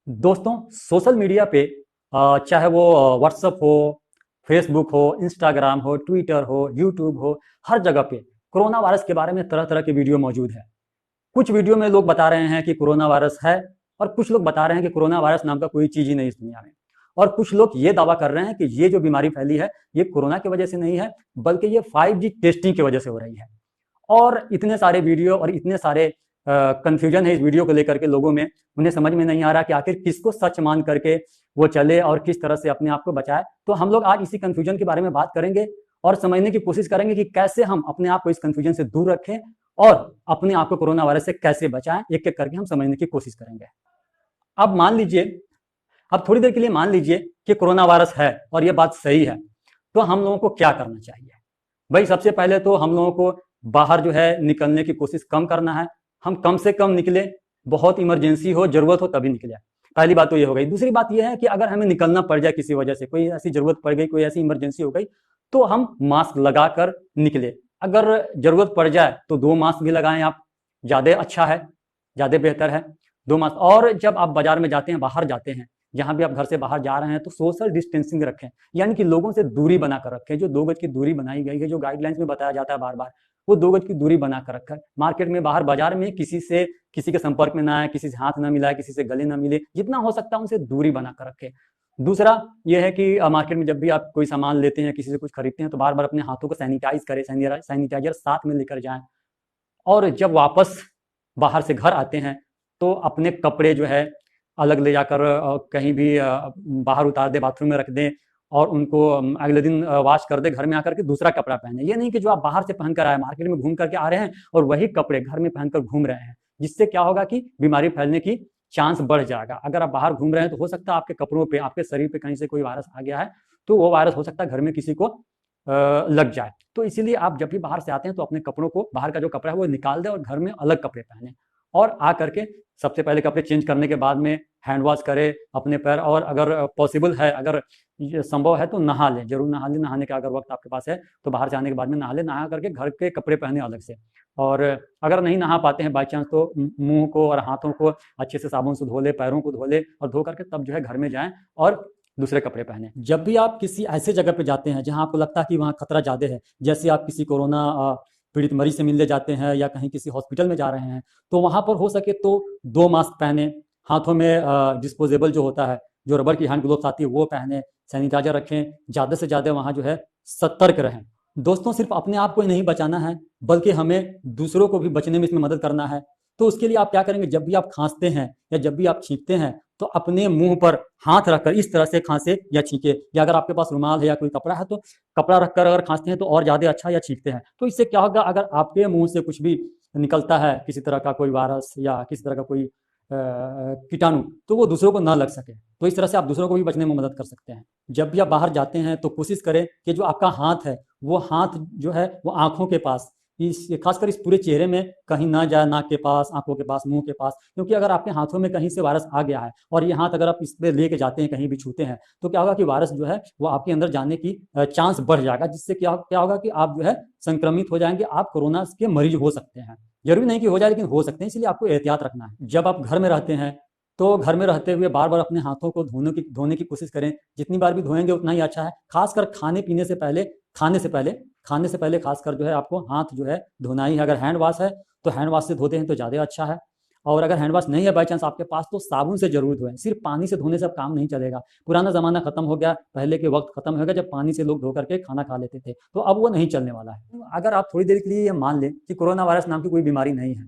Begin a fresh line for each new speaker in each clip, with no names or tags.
दोस्तों, social media पे चाहे वो व्हाट्सअप हो, फेसबुक हो, इंस्टाग्राम हो, ट्विटर हो, यूट्यूब हो, हर जगह पे कोरोना वायरस के बारे में तरह तरह के वीडियो मौजूद है। कुछ वीडियो में लोग बता रहे हैं कि कोरोना वायरस है, और कुछ लोग बता रहे हैं कि कोरोना वायरस नाम का कोई चीज ही नहीं इस दुनिया में। और कुछ लोग ये दावा कर रहे हैं कि ये जो बीमारी फैली है, ये कोरोना की वजह से नहीं है, बल्कि ये 5G टेस्टिंग की वजह से हो रही है। और इतने सारे वीडियो और इतने सारे कंफ्यूजन है इस वीडियो को लेकर के लोगों में, उन्हें समझ में नहीं आ रहा कि आखिर किसको सच मान करके वो चले और किस तरह से अपने आप को बचाए। तो हम लोग आज इसी कंफ्यूजन के बारे में बात करेंगे और समझने की कोशिश करेंगे कि कैसे हम अपने आप को इस कंफ्यूजन से दूर रखें और अपने आप को कोरोना वायरस से कैसे बचाएं। एक एक करके हम समझने की कोशिश करेंगे। अब मान लीजिए, अब थोड़ी देर के लिए मान लीजिए कि कोरोना वायरस है और ये बात सही है, तो हम लोगों को क्या करना चाहिए? भाई, सबसे पहले तो हम लोगों को बाहर जो है निकलने की कोशिश कम करना है। हम कम से कम निकले, बहुत इमरजेंसी हो, जरूरत हो तभी निकले। पहली बात तो ये हो गई। दूसरी बात ये है कि अगर हमें निकलना पड़ जाए, किसी वजह से कोई ऐसी जरूरत पड़ गई, कोई ऐसी इमरजेंसी हो गई, तो हम मास्क लगाकर निकले। अगर जरूरत पड़ जाए तो 2 मास्क भी लगाएं आप, ज्यादा अच्छा है, ज्यादा बेहतर है 2 मास्क। और जब आप बाजार में जाते हैं, बाहर जाते हैं, जहां भी आप घर से बाहर जा रहे हैं, तो सोशल डिस्टेंसिंग रखें, यानी कि लोगों से दूरी बनाकर रखें। जो 2 गज की दूरी बनाई गई है, जो गाइडलाइंस में बताया जाता है बार बार, वो 2 गज की दूरी बनाकर रखें। मार्केट में, बाहर बाजार में किसी के संपर्क में ना आए, किसी से हाथ ना मिलाए, किसी से गले ना मिले, जितना हो सकता है उनसे दूरी बनाकर रखें। दूसरा ये है कि मार्केट में जब भी आप कोई सामान लेते हैं, किसी से कुछ खरीदते हैं, तो बार बार अपने हाथों को सैनिटाइज करें, सैनिटाइजर साथ में लेकर जाएं। और जब वापस बाहर से घर आते हैं, तो अपने कपड़े जो है अलग ले जाकर कहीं भी बाहर उतार दे, बाथरूम में रख दें, और उनको अगले दिन वॉश कर दे, घर में आकर के दूसरा कपड़ा पहने। ये नहीं कि जो आप बाहर से पहन कर आए, मार्केट में घूम करके आ रहे हैं और वही कपड़े घर में पहनकर घूम रहे हैं, जिससे क्या होगा कि बीमारी फैलने की चांस बढ़ जाएगा। अगर आप बाहर घूम रहे हैं तो हो सकता है आपके कपड़ों पे, आपके शरीर पे कहीं से कोई वायरस आ गया है, तो वो वायरस हो सकता है घर में किसी को लग जाए। तो इसीलिए आप जब भी बाहर से आते हैं तो अपने कपड़ों को, बाहर का जो कपड़ा है वो निकाल दें और घर में अलग कपड़े पहने। और आ करके सबसे पहले कपड़े चेंज करने के बाद में हैंड वॉश करें अपने पैर, और अगर पॉसिबल है, अगर ये संभव है तो नहा लें, जरूर नहा लें। नहाने का अगर वक्त आपके पास है तो बाहर से आने के बाद में नहा लें, नहा करके घर के कपड़े पहने अलग से। और अगर नहीं नहा पाते हैं बाई चांस, तो मुंह को और हाथों को अच्छे से साबुन से धो ले, पैरों को धो ले, और धो करके तब जो है घर में जाएं और दूसरे कपड़े पहने। जब भी आप किसी ऐसे जगह पे जाते हैं जहां आपको लगता है कि वहां खतरा ज्यादा है, जैसे आप किसी कोरोना पीड़ित मरीज से मिलने जाते हैं या कहीं किसी हॉस्पिटल में जा रहे हैं, तो वहां पर हो सके तो 2 मास्क पहने, हाथों में डिस्पोजेबल जो होता है, जो रबर की हैंड ग्लोव्स आती है वो पहने, सैनिटाइजर रखें, ज्यादा से ज्यादा वहां जो है सतर्क रहें। दोस्तों, सिर्फ अपने आप को ही नहीं बचाना है, बल्कि हमें दूसरों को भी बचने में इसमें मदद करना है। तो उसके लिए आप क्या करेंगे? जब भी आप खांसते हैं या जब भी आप छींकते हैं, तो अपने मुंह पर हाथ रखकर इस तरह से खांसे या छींके, या अगर आपके पास रुमाल है या कोई कपड़ा है तो कपड़ा रखकर अगर खांसते हैं तो और ज्यादा अच्छा, या छींकते हैं तो इससे क्या होगा, अगर आपके मुंह से कुछ भी निकलता है, किसी तरह का कोई वायरस या किसी तरह का कोई कीटाणु, तो वो दूसरों को ना लग सके। तो इस तरह से आप दूसरों को भी बचने में मदद कर सकते हैं। जब भी आप बाहर जाते हैं तो कोशिश करें कि जो आपका हाथ है, वो हाथ जो है वो आंखों के पास, इस खासकर इस पूरे चेहरे में कहीं ना जाए, नाक के पास, आंखों के पास, मुंह के पास। क्योंकि अगर आपके हाथों में कहीं से वायरस आ गया है और ये हाथ अगर आप इस पे लेके जाते हैं, कहीं भी छूते हैं, तो क्या होगा कि वायरस जो है वो आपके अंदर जाने की चांस बढ़ जाएगा, जिससे क्या क्या होगा कि आप जो है संक्रमित हो जाएंगे, आप कोरोना के मरीज हो सकते हैं। जरूरी नहीं कि हो जाए, लेकिन हो सकते हैं, इसलिए आपको एहतियात रखना है। जब आप घर में रहते हैं तो घर में रहते हुए बार बार अपने हाथों को धोने की कोशिश करें। जितनी बार भी धोएंगे उतना ही अच्छा है। खासकर खाने पीने से पहले, खाने से पहले खासकर जो है आपको हाथ जो है धोना ही है। अगर हैंड वॉश है तो हैंड वॉश से धोते हैं तो ज़्यादा अच्छा है। और अगर हैंड वॉश नहीं है बाई चांस आपके पास, तो साबुन से जरूर धोएं। सिर्फ पानी से धोने से अब काम नहीं चलेगा। पुराना जमाना खत्म हो गया, पहले के वक्त खत्म हो गया जब पानी से लोग धो करके खाना खा लेते थे, तो अब वो नहीं चलने वाला है। अगर आप थोड़ी देर के लिए ये मान लें कि कोरोना वायरस नाम की कोई बीमारी नहीं है,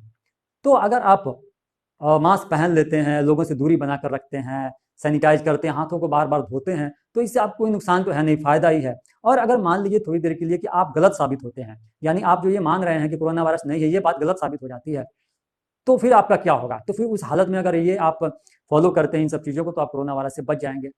तो अगर आप मास्क पहन लेते हैं, लोगों से दूरी बनाकर रखते हैं, सैनिटाइज करते हैं, हाथों को बार बार धोते हैं, तो इससे आपको कोई नुकसान तो है नहीं, फायदा ही है। और अगर मान लीजिए थोड़ी देर के लिए कि आप गलत साबित होते हैं, यानी आप जो ये मान रहे हैं कि कोरोना वायरस नहीं है, ये बात गलत साबित हो जाती है, तो फिर आपका क्या होगा? तो फिर उस हालत में अगर ये आप फॉलो करते हैं इन सब चीज़ों को, तो आप कोरोना वायरस से बच जाएंगे।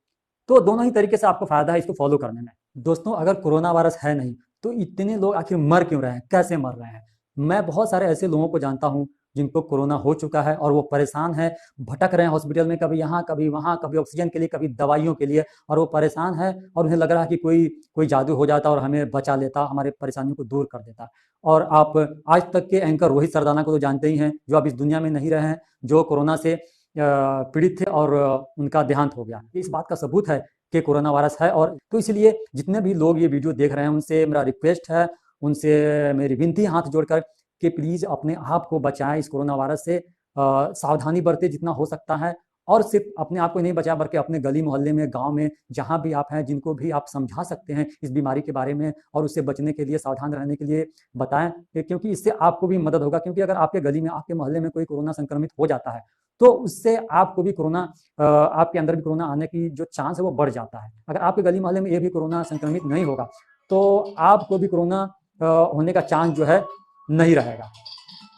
तो दोनों ही तरीके से आपको फायदा है इसको फॉलो करने में। दोस्तों, अगर कोरोना वायरस है नहीं, तो इतने लोग आखिर मर क्यों रहे हैं, कैसे मर रहे हैं? मैं बहुत सारे ऐसे लोगों को जानता हूं जिनको कोरोना हो चुका है और वो परेशान है, भटक रहे हैं हॉस्पिटल में, कभी यहाँ कभी वहाँ, कभी ऑक्सीजन के लिए, कभी दवाइयों के लिए, और वो परेशान है और उन्हें लग रहा है कि कोई कोई जादू हो जाता और हमें बचा लेता, हमारे परेशानियों को दूर कर देता। और आप आज तक के एंकर रोहित सरदाना को तो जानते ही हैं, जो अब इस दुनिया में नहीं रहे हैं, जो कोरोना से पीड़ित थे और उनका देहांत हो गया। इस बात का सबूत है कि कोरोना वायरस है। और तो इसलिए जितने भी लोग ये वीडियो देख रहे हैं उनसे मेरा रिक्वेस्ट है, उनसे मेरी विनती है हाथ जोड़कर कि प्लीज़ अपने आप को बचाएं इस कोरोना वायरस से। सावधानी बरतें जितना हो सकता है, और सिर्फ अपने आप को नहीं बचाया बल्कि अपने गली मोहल्ले में, गांव में, जहां भी आप हैं, जिनको भी आप समझा सकते हैं इस बीमारी के बारे में और उससे बचने के लिए, सावधान रहने के लिए बताएं, क्योंकि इससे आपको भी मदद होगा। क्योंकि अगर आपके गली में, आपके मोहल्ले में कोई कोरोना संक्रमित हो जाता है तो उससे आपको भी कोरोना, आपके अंदर भी कोरोना आने की जो चांस है वो बढ़ जाता है। अगर आपके गली मोहल्ले में ये भी कोरोना संक्रमित नहीं होगा तो आपको भी कोरोना होने का चांस जो है नहीं रहेगा।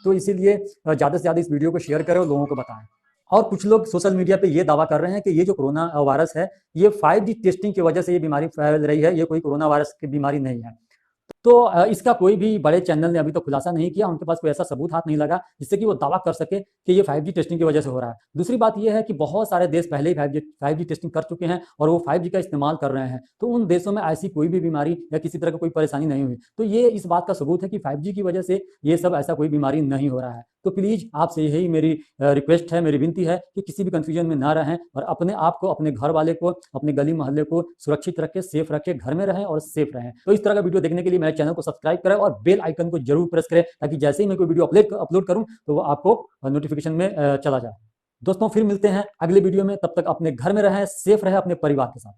तो इसीलिए ज़्यादा से ज़्यादा इस वीडियो को शेयर करें और लोगों को बताएं। और कुछ लोग सोशल मीडिया पे ये दावा कर रहे हैं कि ये जो कोरोना वायरस है ये 5G टेस्टिंग की वजह से ये बीमारी फैल रही है, ये कोई कोरोना वायरस की बीमारी नहीं है। तो इसका कोई भी बड़े चैनल ने अभी तक खुलासा नहीं किया, उनके पास कोई ऐसा सबूत हाथ नहीं लगा जिससे कि वो दावा कर सके कि ये 5G टेस्टिंग की वजह से हो रहा है। दूसरी बात ये है कि बहुत सारे देश पहले ही 5G टेस्टिंग कर चुके हैं और वो 5G का इस्तेमाल कर रहे हैं, तो उन देशों में ऐसी कोई भी बीमारी या किसी तरह का कोई परेशानी नहीं हुई। तो ये इस बात का सबूत है कि 5G की वजह से ये सब ऐसा कोई बीमारी नहीं हो रहा है। तो प्लीज़ आपसे यही मेरी रिक्वेस्ट है, मेरी विनती है कि किसी भी कंफ्यूजन में ना रहें और अपने आप को, अपने घर वाले को, अपने गली मोहल्ले को सुरक्षित रखें, सेफ रखें, घर में रहें और सेफ रहें। तो इस तरह का वीडियो देखने के लिए मेरे चैनल को सब्सक्राइब करें और बेल आइकन को जरूर प्रेस करें ताकि जैसे ही मैं कोई वीडियो अपलोड करूं तो वो आपको नोटिफिकेशन में चला जाए। दोस्तों फिर मिलते हैं अगले वीडियो में, तब तक अपने घर में रहें, सेफ रहें अपने परिवार के साथ।